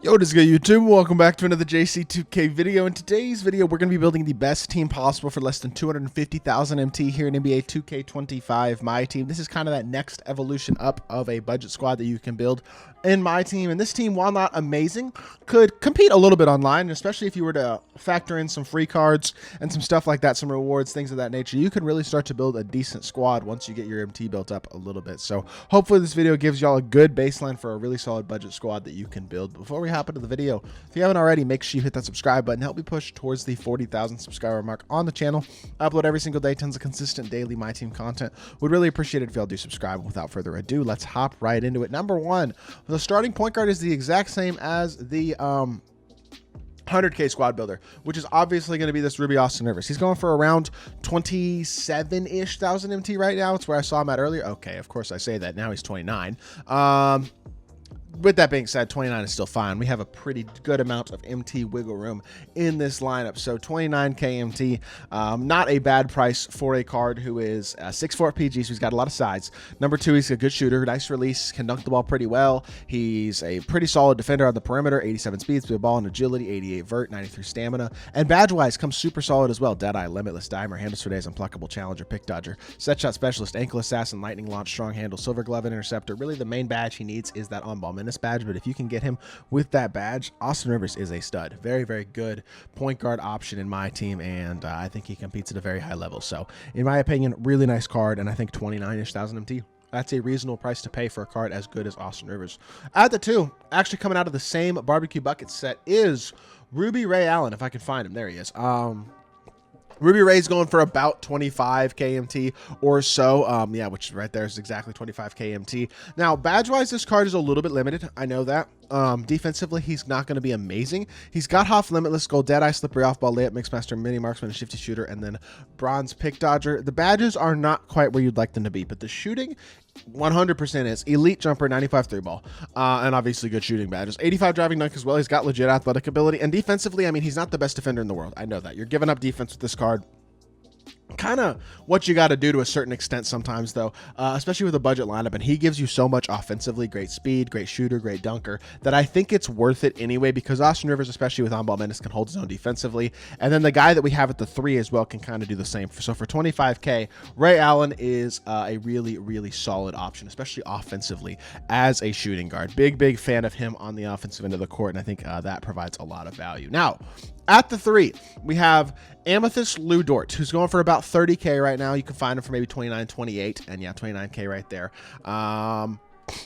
Yo, what is good, YouTube? Welcome back to another JC2K video. In today's video, we're going to be building the best team possible for less than 250,000 MT here in NBA 2K25 MyTEAM. This is kind of that next evolution up of a budget squad that you can build in MyTEAM. And this team, while not amazing, could compete a little bit online, especially if you were to factor in some free cards and some stuff like that, some rewards, things of that nature. You can really start to build a decent squad once you get your MT built up a little bit. So hopefully this video gives y'all a good baseline for a really solid budget squad that you can build. Before we hop into the video, if you haven't already, make sure you hit that subscribe button. Help me push towards the 40,000 subscriber mark on the channel. I upload every single day, tons of consistent daily MyTEAM content. Would really appreciate it if y'all do subscribe. Without further ado, let's hop right into it. Number one, the starting point guard is the exact same as the 100K squad builder, which is obviously going to be this Ruby Austin Rivers. He's going for around 27-ish thousand MT right now. It's where I saw him at earlier. Okay, of course I say that. Now he's 29. With that being said, 29 is still fine. We have a pretty good amount of MT wiggle room in this lineup. So 29K MT, not a bad price for a card who is 6'4" PG, so he's got a lot of size. Number two, he's a good shooter, nice release, can dunk the ball pretty well. He's a pretty solid defender on the perimeter, 87 speed, speed ball and agility, 88 vert, 93 stamina. And badge-wise, comes super solid as well. Deadeye, limitless, dimer, handles for days, unpluckable, challenger, pick dodger, set shot specialist, ankle assassin, lightning launch, strong handle, silver glove, and interceptor. Really, the main badge he needs is that on-ball menace badge, but if you can get him with that badge, Austin Rivers is a stud. Very, very good point guard option in MyTEAM, and I think he competes at a very high level. So, in my opinion, really nice card, and I think 29-ish thousand MT. That's a reasonable price to pay for a card as good as Austin Rivers. At the two, actually coming out of the same barbecue bucket set is Ruby Ray Allen, if I can find him. There he is. Ruby Ray's going for about 25 KMT or so. Yeah, which right there is exactly 25 KMT. Now, badge-wise, this card is a little bit limited. I know that. Defensively, he's not going to be amazing. He's got Hoff, Limitless, Gold, Deadeye, Slippery, Off-Ball, Layup, Mixmaster, Mini Marksman, and Shifty Shooter, and then Bronze Pick Dodger. The badges are not quite where you'd like them to be, but the shooting 100% is Elite Jumper, 95 3-ball, and obviously good shooting badges. 85 driving dunk as well. He's got legit athletic ability, and defensively, I mean, he's not the best defender in the world. I know that. You're giving up defense with this card. Kind of what you got to do to a certain extent sometimes, though, especially with a budget lineup, and he gives you so much offensively, great speed, great shooter, great dunker, that I think it's worth it anyway, because Austin Rivers, especially with on-ball menace, can hold his own defensively, and then the guy that we have at the 3 as well can kind of do the same. So for 25K, Ray Allen is a really, really solid option, especially offensively as a shooting guard. Big fan of him on the offensive end of the court, and I think that provides a lot of value. Now, at the 3, we have Amethyst Lou Dort, who's going for about 30K right now. You can find him for maybe 29, 28, and yeah, 29K right there.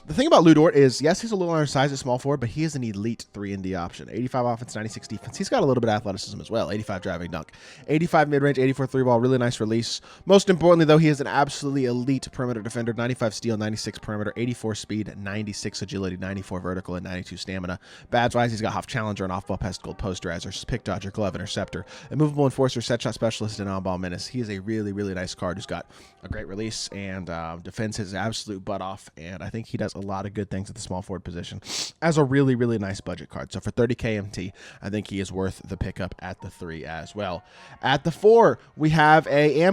The thing about Lou Dort is, yes, he's a little undersized at small forward, but he is an elite 3-and-D option. 85 offense, 96 defense. He's got a little bit of athleticism as well. 85 driving dunk, 85 mid-range, 84 3-ball, really nice release. Most importantly, though, he is an absolutely elite perimeter defender. 95 steal, 96 perimeter, 84 speed, 96 agility, 94 vertical, and 92 stamina. Badge-wise, he's got Hoff Challenger and off-ball pest, gold posterizer, pick dodger, glove, interceptor, immovable enforcer, set shot specialist, and on-ball menace. He is a really, really nice card who's got a great release and defends his absolute butt off, and I think he does a lot of good things at the small forward position as a really, really nice budget card. So for 30K MT, I think he is worth the pickup at the 3 as well. At the 4, we have a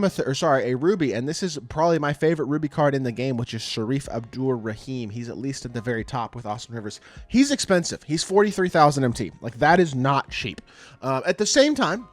Ruby, and this is probably my favorite Ruby card in the game, which is Sharif Abdur-Rahim. He's at least at the very top with Austin Rivers. He's expensive. He's 43,000 MT. Like, that is not cheap. At the same time,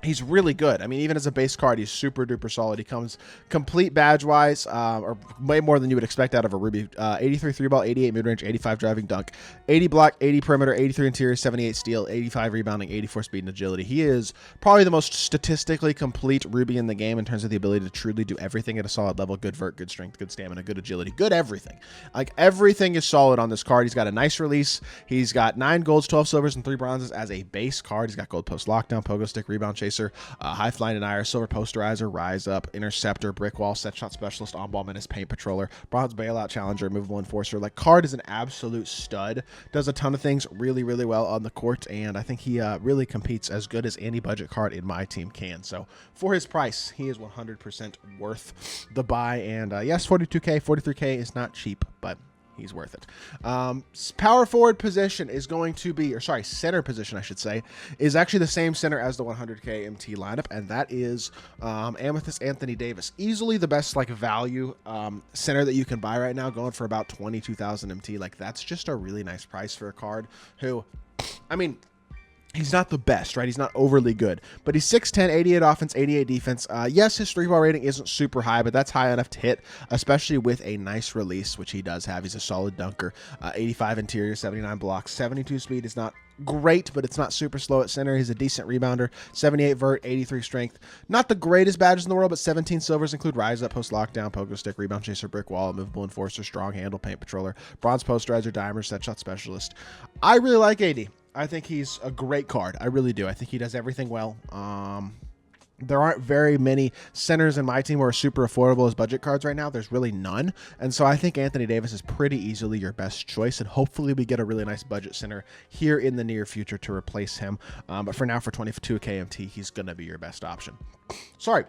he's really good. I mean, even as a base card, he's super duper solid. He comes complete badge wise, or way more than you would expect out of a Ruby. 83 3-ball, 88 mid-range, 85 driving dunk, 80 block, 80 perimeter, 83 interior, 78 steal, 85 rebounding, 84 speed and agility. He is probably the most statistically complete Ruby in the game in terms of the ability to truly do everything at a solid level. Good vert, good strength, good stamina, good agility, good everything. Like, everything is solid on this card. He's got a nice release. He's got 9 golds, 12 silvers, and 3 bronzes as a base card. He's got gold post lockdown, pogo stick, rebound chaser, high flying denier, silver posterizer, rise up, interceptor, brick wall, set shot specialist, on-ball menace, paint patroller, bronze bailout challenger, movable enforcer. Like, card is an absolute stud. Does a ton of things really, really well on the court, and I think he really competes as good as any budget card in MyTEAM can. So for his price, he is 100% worth the buy. And yes, 42K, 43K is not cheap, but he's worth it. Power forward position is going to be, or sorry, center position, I should say, is actually the same center as the 100K MT lineup, and that is Amethyst Anthony Davis. Easily the best like value center that you can buy right now, going for about 22,000 MT. Like, that's just a really nice price for a card who, I mean, he's not the best, right? He's not overly good, but he's 6'10", 88 offense, 88 defense. Yes, his 3-ball rating isn't super high, but that's high enough to hit, especially with a nice release, which he does have. He's a solid dunker. 85 interior, 79 blocks, 72 speed is not great, but it's not super slow at center. He's a decent rebounder. 78 vert, 83 strength. Not the greatest badges in the world, but 17 silvers include rise up, post lockdown, pogo stick, rebound chaser, brick wall, movable enforcer, strong handle, paint patroller, bronze posterizer, dimer, set shot specialist. I really like AD. I think he's a great card. I really do. I think he does everything well. There aren't very many centers in my team who are super affordable as budget cards right now. There's really none. And so I think Anthony Davis is pretty easily your best choice. And hopefully we get a really nice budget center here in the near future to replace him. But for now, for 22 KMT, he's going to be your best option. Sorry.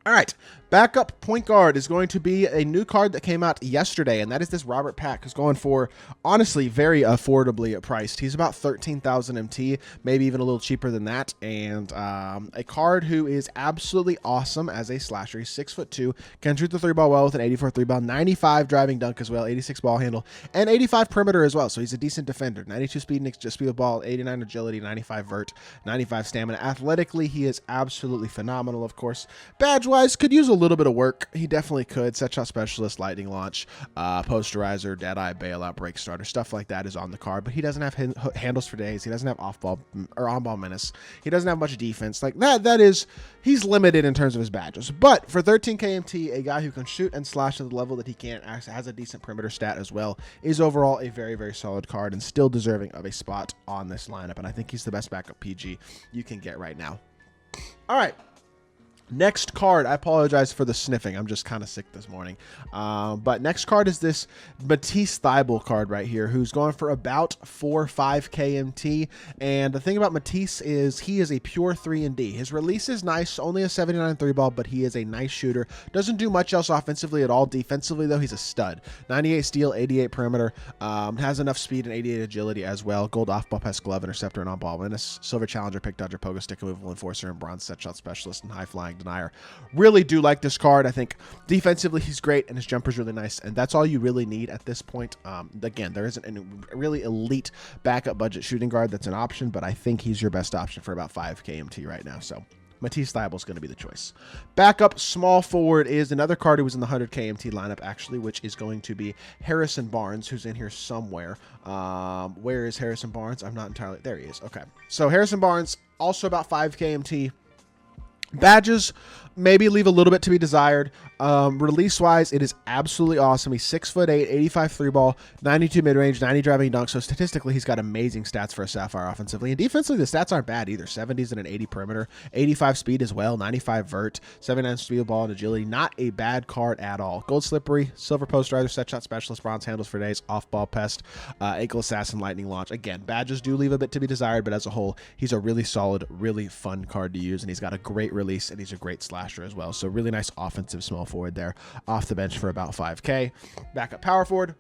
All right, backup point guard is going to be a new card that came out yesterday, and that is this Robert Pack, who's going for, honestly, very affordably priced. He's about 13,000 MT, maybe even a little cheaper than that, and a card who is absolutely awesome as a slasher. He's 6'2", can shoot the 3-ball well with an 84 3-ball, 95 driving dunk as well, 86 ball handle, and 85 perimeter as well, so he's a decent defender. 92 speed and just speed with ball, 89 agility, 95 vert, 95 stamina. Athletically, he is absolutely phenomenal, of course. Badge-wise, could use a little bit of work. He definitely could. Set shot specialist, lightning launch, posterizer, deadeye, bailout, break starter, stuff like that is on the card, but he doesn't have handles for days. He doesn't have off-ball or on-ball menace. He doesn't have much defense. Like that is, he's limited in terms of his badges. But for 13 KMT, a guy who can shoot and slash at the level that he can, has a decent perimeter stat as well, is overall a very, very solid card and still deserving of a spot on this lineup. And I think he's the best backup PG you can get right now. All right. Next card, I apologize for the sniffing. I'm just kind of sick this morning. But next card is this Matisse Thybulle card right here, who's going for about 4 or 5 KMT. And the thing about Matisse is he is a pure 3-and-D. His release is nice, only a 79 3-ball, but he is a nice shooter. Doesn't do much else offensively at all. Defensively, though, he's a stud. 98 steal, 88 perimeter. Has enough speed and 88 agility as well. Gold off-ball pass, glove, interceptor, and on-ball menace. Silver challenger, pick dodger, pogo stick, movable enforcer, and bronze set shot specialist and high flying denier. Really do like this card. I think defensively he's great and his jumper's really nice, and that's all you really need at this point. Again, there isn't a really elite backup budget shooting guard that's an option, but I think he's your best option for about 5 KMT right now. So Matisse Thybulle is going to be the choice. Backup small forward is another card who was in the 100 KMT lineup, actually, which is going to be Harrison Barnes, who's in here somewhere. Where is Harrison Barnes? I'm not entirely... There he is. Okay. So Harrison Barnes, also about 5 KMT. Badges maybe leave a little bit to be desired. Release wise, it is absolutely awesome. He's 6'8", 85 3-ball, 92 mid-range, 90 driving dunk. So statistically, he's got amazing stats for a Sapphire offensively. And defensively, the stats aren't bad either. 70s and an 80 perimeter, 85 speed as well, 95 vert, 79 speed ball and agility. Not a bad card at all. Gold slippery, silver posterizer, set shot specialist, bronze handles for days, off-ball pest, ankle assassin, lightning launch. Again, badges do leave a bit to be desired, but as a whole, he's a really solid, really fun card to use, and he's got a great release, and he's a great slasher as well. So really nice offensive small forward there off the bench for about 5K. Backup power forward.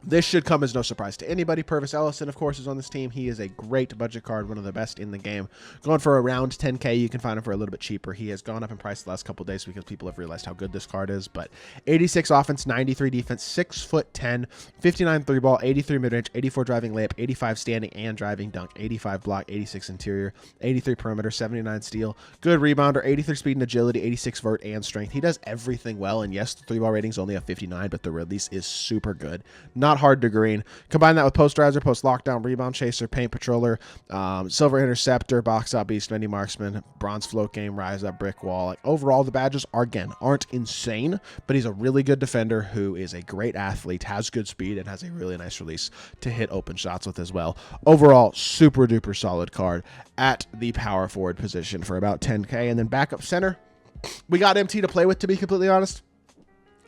This should come as no surprise to anybody. Purvis Ellison, of course, is on this team. He is a great budget card, one of the best in the game. Going for around 10K. You can find him for a little bit cheaper. He has gone up in price the last couple of days because people have realized how good this card is. But 86 offense, 93 defense, 6'10", 59 3-ball, 83 mid-range, 84 driving layup, 85 standing and driving dunk, 85 block, 86 interior, 83 perimeter, 79 steal. Good rebounder, 83 speed and agility, 86 vert and strength. He does everything well. And yes, the 3-ball rating is only a 59, but the release is super good. Not hard to green. Combine that with posterizer, post lockdown, rebound chaser, paint patroller, silver interceptor, box out beast, mini marksman, bronze float game, rise up, brick wall. Like, overall, the badges aren't insane, but he's a really good defender who is a great athlete, has good speed, and has a really nice release to hit open shots with as well. Overall, super duper solid card at the power forward position for about 10K. And then backup center, we got MT to play with, to be completely honest.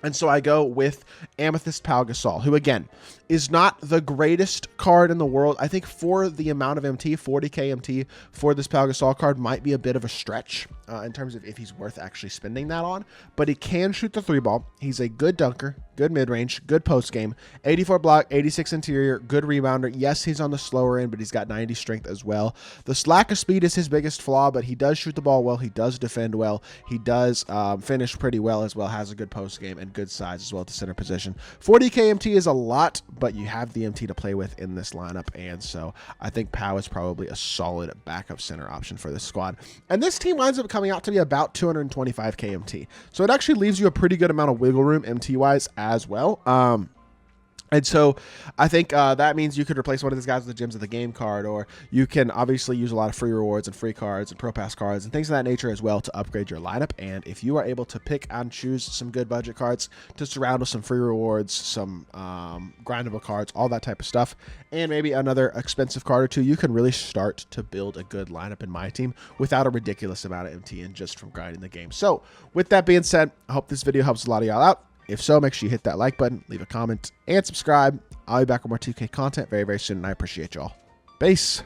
And so I go with Amethyst Pau Gasol, who, again, is not the greatest card in the world. I think for the amount of MT, 40K MT for this Pau Gasol card might be a bit of a stretch in terms of if he's worth actually spending that on. But he can shoot the 3-ball. He's a good dunker, good mid-range, good post-game, 84 block, 86 interior, good rebounder. Yes, he's on the slower end, but he's got 90 strength as well. The lack of speed is his biggest flaw, but he does shoot the ball well. He does defend well. He does finish pretty well as well, has a good post-game and good size as well at the center position. 40K MT is a lot, but you have the MT to play with in this lineup, and so I think Pau is probably a solid backup center option for this squad. And this team winds up coming out to be about 225K MT. So it actually leaves you a pretty good amount of wiggle room MT-wise as well. And so I think that means you could replace one of these guys with the Gems of the Game card, or you can obviously use a lot of free rewards and free cards and pro pass cards and things of that nature as well to upgrade your lineup. And if you are able to pick and choose some good budget cards to surround with some free rewards, some grindable cards, all that type of stuff, and maybe another expensive card or two, you can really start to build a good lineup in my team without a ridiculous amount of MT and just from grinding the game. So with that being said, I hope this video helps a lot of y'all out. If so, make sure you hit that like button, leave a comment, and subscribe. I'll be back with more 2K content very, very soon, and I appreciate y'all. Peace.